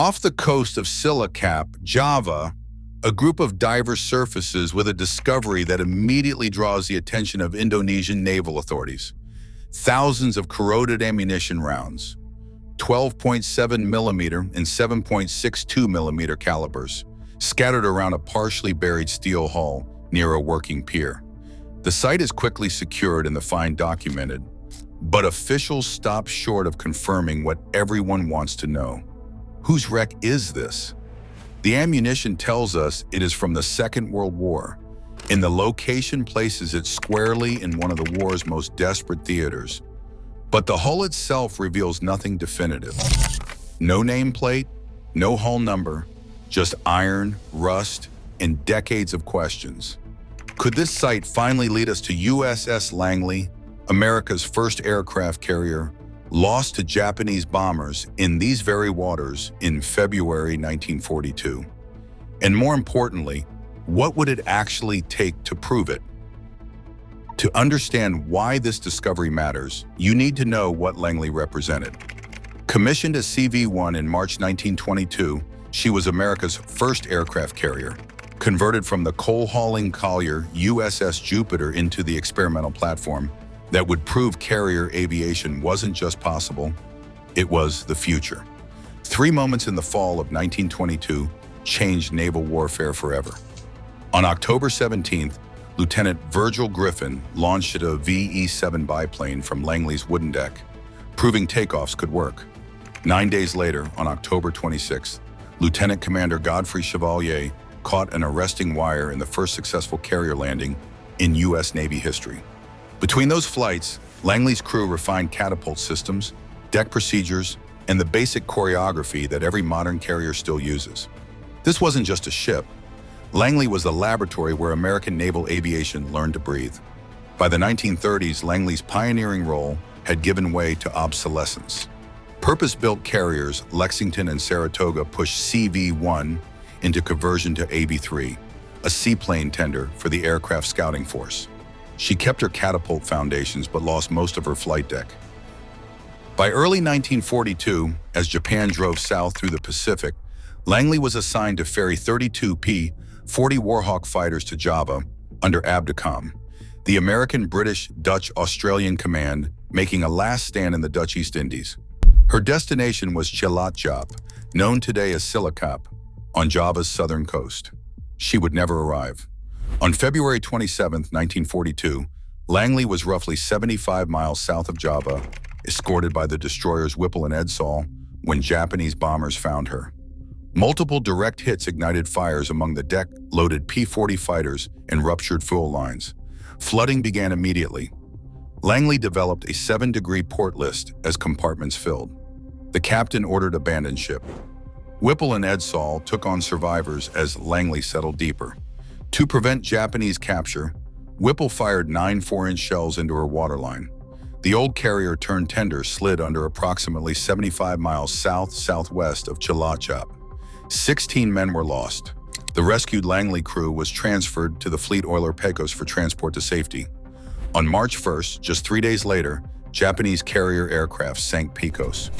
Off the coast of Cilacap, Java, a group of divers surfaces with a discovery that immediately draws the attention of Indonesian naval authorities. Thousands of corroded ammunition rounds, 12.7 millimeter and 7.62 millimeter calibers, scattered around a partially buried steel hull near a working pier. The site is quickly secured and the find documented, but officials stop short of confirming what everyone wants to know. Whose wreck is this? The ammunition tells us it is from the Second World War, and the location places it squarely in one of the war's most desperate theaters. But the hull itself reveals nothing definitive. No nameplate, no hull number, just iron, rust, and decades of questions. Could this site finally lead us to USS Langley, America's first aircraft carrier, lost to Japanese bombers in these very waters in February 1942? And more importantly, what would it actually take to prove it? To understand why this discovery matters, you need to know what Langley represented. Commissioned as CV-1 in March 1922, she was America's first aircraft carrier, converted from the coal-hauling collier USS Jupiter into the experimental platform that would prove carrier aviation wasn't just possible, it was the future. 3 moments in the fall of 1922 changed naval warfare forever. On October 17th, Lieutenant Virgil Griffin launched a VE-7 biplane from Langley's wooden deck, proving takeoffs could work. 9 days later, on October 26th, Lieutenant Commander Godfrey Chevalier caught an arresting wire in the first successful carrier landing in U.S. Navy history. Between those flights, Langley's crew refined catapult systems, deck procedures, and the basic choreography that every modern carrier still uses. This wasn't just a ship. Langley was the laboratory where American naval aviation learned to breathe. By the 1930s, Langley's pioneering role had given way to obsolescence. Purpose-built carriers Lexington and Saratoga pushed CV-1 into conversion to AB-3, a seaplane tender for the aircraft scouting force. She kept her catapult foundations but lost most of her flight deck. By early 1942, as Japan drove south through the Pacific, Langley was assigned to ferry 32 P-40 Warhawk fighters to Java under Abdicom, the American, British, Dutch, Australian command making a last stand in the Dutch East Indies. Her destination was Cilacap, known today as Cilacap, on Java's southern coast. She would never arrive. On February 27, 1942, Langley was roughly 75 miles south of Java, escorted by the destroyers Whipple and Edsall, when Japanese bombers found her. Multiple direct hits ignited fires among the deck-loaded P-40 fighters and ruptured fuel lines. Flooding began immediately. Langley developed a 7-degree port list as compartments filled. The captain ordered abandon ship. Whipple and Edsall took on survivors as Langley settled deeper. To prevent Japanese capture, Whipple fired 9 4-inch shells into her waterline. The old carrier turned tender slid under approximately 75 miles south-southwest of Cilacap. 16 men were lost. The rescued Langley crew was transferred to the fleet oiler Pecos for transport to safety. On March 1st, just 3 days later, Japanese carrier aircraft sank Pecos.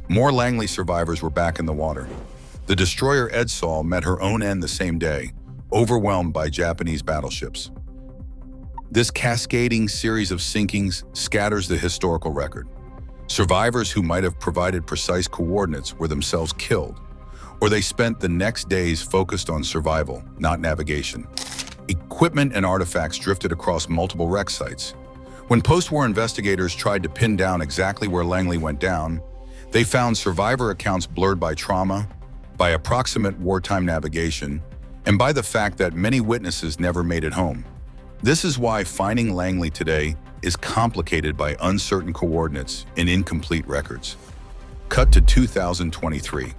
More Langley survivors were back in the water. The destroyer Edsall met her own end the same day, overwhelmed by Japanese battleships. This cascading series of sinkings scatters the historical record. Survivors who might have provided precise coordinates were themselves killed, or they spent the next days focused on survival, not navigation. Equipment and artifacts drifted across multiple wreck sites. When post-war investigators tried to pin down exactly where Langley went down, they found survivor accounts blurred by trauma, by approximate wartime navigation, and by the fact that many witnesses never made it home. This is why finding Langley today is complicated by uncertain coordinates and incomplete records. Cut to 2023.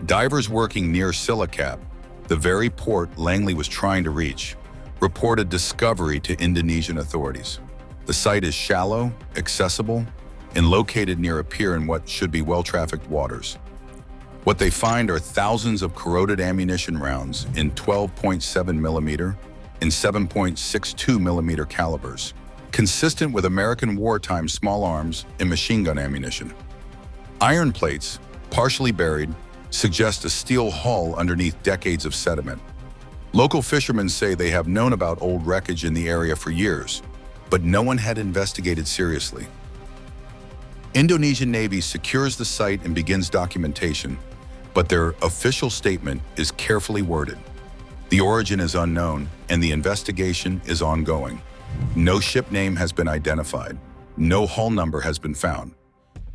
Divers working near Cilacap, the very port Langley was trying to reach, reported discovery to Indonesian authorities. The site is shallow, accessible, and located near a pier in what should be well-trafficked waters. What they find are thousands of corroded ammunition rounds in 12.7 millimeter and 7.62 millimeter calibers, consistent with American wartime small arms and machine gun ammunition. Iron plates, partially buried, suggest a steel hull underneath decades of sediment. Local fishermen say they have known about old wreckage in the area for years, but no one had investigated seriously. Indonesian Navy secures the site and begins documentation, but their official statement is carefully worded. The origin is unknown, and the investigation is ongoing. No ship name has been identified. No hull number has been found.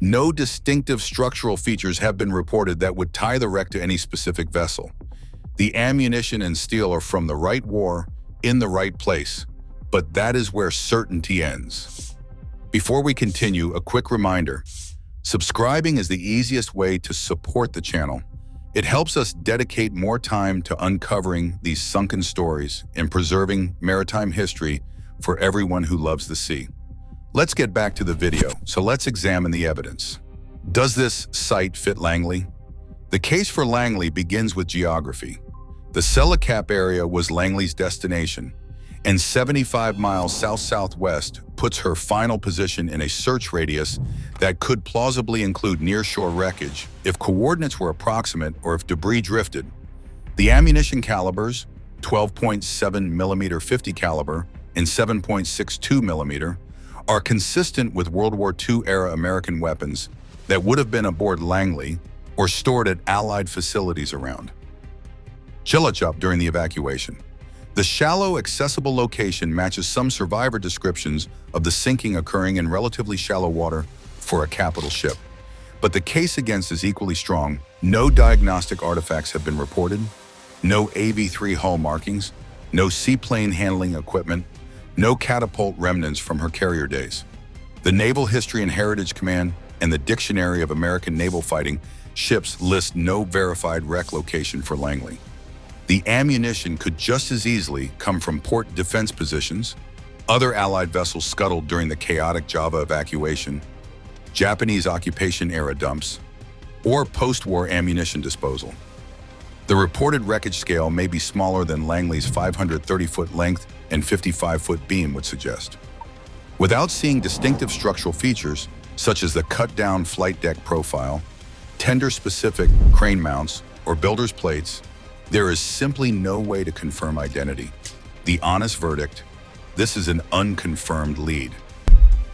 No distinctive structural features have been reported that would tie the wreck to any specific vessel. The ammunition and steel are from the right war, in the right place, but that is where certainty ends. Before we continue, a quick reminder. Subscribing is the easiest way to support the channel. It helps us dedicate more time to uncovering these sunken stories and preserving maritime history for everyone who loves the sea. Let's get back to the video, so let's examine the evidence. Does this site fit Langley? The case for Langley begins with geography. The Cilacap area was Langley's destination, and 75 miles south-southwest puts her final position in a search radius that could plausibly include nearshore wreckage if coordinates were approximate or if debris drifted. The ammunition calibers, 12.7 millimeter 50 caliber and 7.62 millimeter, are consistent with World War II-era American weapons that would have been aboard Langley or stored at Allied facilities around Cilacap during the evacuation. The shallow, accessible location matches some survivor descriptions of the sinking occurring in relatively shallow water for a capital ship. But the case against is equally strong. No diagnostic artifacts have been reported, no AV-3 hull markings, no seaplane handling equipment, no catapult remnants from her carrier days. The Naval History and Heritage Command and the Dictionary of American Naval Fighting Ships list no verified wreck location for Langley. The ammunition could just as easily come from port defense positions, other Allied vessels scuttled during the chaotic Java evacuation, Japanese occupation-era dumps, or post-war ammunition disposal. The reported wreckage scale may be smaller than Langley's 530-foot length and 55-foot beam would suggest. Without seeing distinctive structural features, such as the cut-down flight deck profile, tender-specific crane mounts, or builder's plates, there is simply no way to confirm identity. The honest verdict: this is an unconfirmed lead.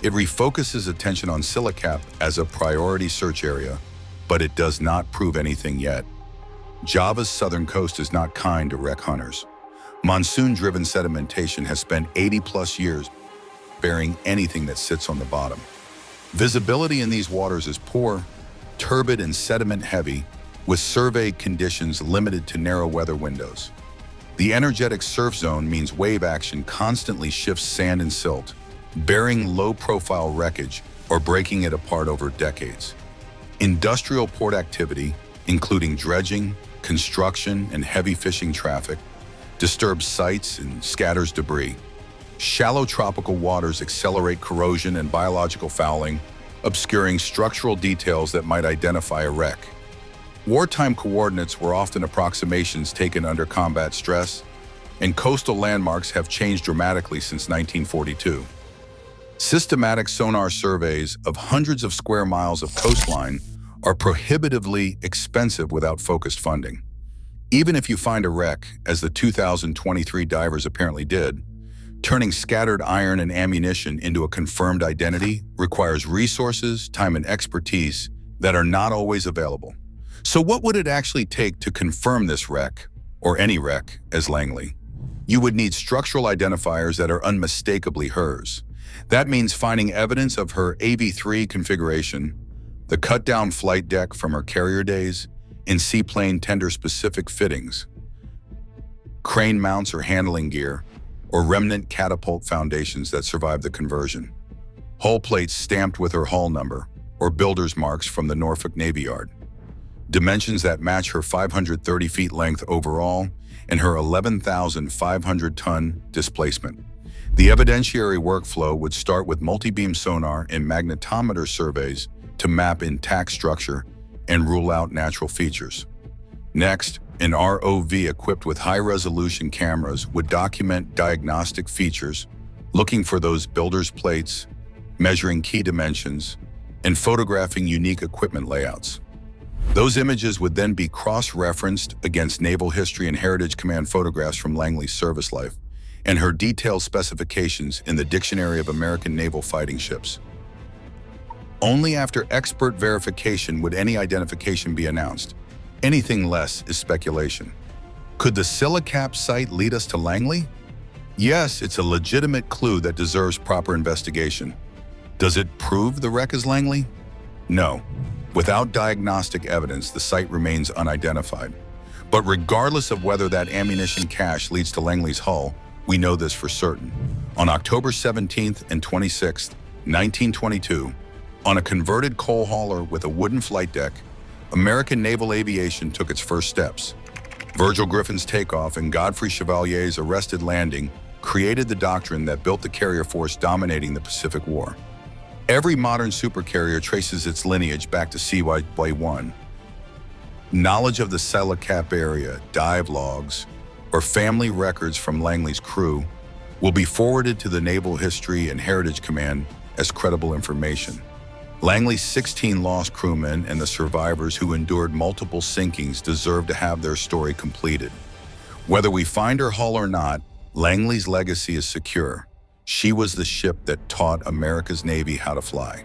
It refocuses attention on Cilacap as a priority search area, but it does not prove anything yet. Java's southern coast is not kind to wreck hunters. Monsoon-driven sedimentation has spent 80-plus years burying anything that sits on the bottom. Visibility in these waters is poor, turbid, and sediment-heavy, with survey conditions limited to narrow weather windows. The energetic surf zone means wave action constantly shifts sand and silt, burying low-profile wreckage or breaking it apart over decades. Industrial port activity, including dredging, construction, and heavy fishing traffic, disturbs sites and scatters debris. Shallow tropical waters accelerate corrosion and biological fouling, obscuring structural details that might identify a wreck. Wartime coordinates were often approximations taken under combat stress, and coastal landmarks have changed dramatically since 1942. Systematic sonar surveys of hundreds of square miles of coastline are prohibitively expensive without focused funding. Even if you find a wreck, as the 2023 divers apparently did, turning scattered iron and ammunition into a confirmed identity requires resources, time, and expertise that are not always available. So what would it actually take to confirm this wreck, or any wreck, as Langley? You would need structural identifiers that are unmistakably hers. That means finding evidence of her AV-3 configuration, the cut-down flight deck from her carrier days, and seaplane tender-specific fittings, crane mounts or handling gear, or remnant catapult foundations that survived the conversion, hull plates stamped with her hull number, or builder's marks from the Norfolk Navy Yard, dimensions that match her 530 feet length overall and her 11,500-ton displacement. The evidentiary workflow would start with multi-beam sonar and magnetometer surveys to map intact structure and rule out natural features. Next, an ROV equipped with high-resolution cameras would document diagnostic features, looking for those builder's plates, measuring key dimensions, and photographing unique equipment layouts. Those images would then be cross-referenced against Naval History and Heritage Command photographs from Langley's service life and her detailed specifications in the Dictionary of American Naval Fighting Ships. Only after expert verification would any identification be announced. Anything less is speculation. Could the Cilacap site lead us to Langley? Yes, it's a legitimate clue that deserves proper investigation. Does it prove the wreck is Langley? No. Without diagnostic evidence, the site remains unidentified. But regardless of whether that ammunition cache leads to Langley's hull, we know this for certain. On October 17th and 26th, 1922, on a converted coal hauler with a wooden flight deck, American naval aviation took its first steps. Virgil Griffin's takeoff and Godfrey Chevalier's arrested landing created the doctrine that built the carrier force dominating the Pacific War. Every modern supercarrier traces its lineage back to CV-1. Knowledge of the Cilacap area, dive logs, or family records from Langley's crew will be forwarded to the Naval History and Heritage Command as credible information. Langley's 16 lost crewmen and the survivors who endured multiple sinkings deserve to have their story completed. Whether we find her hull or not, Langley's legacy is secure. She was the ship that taught America's Navy how to fly.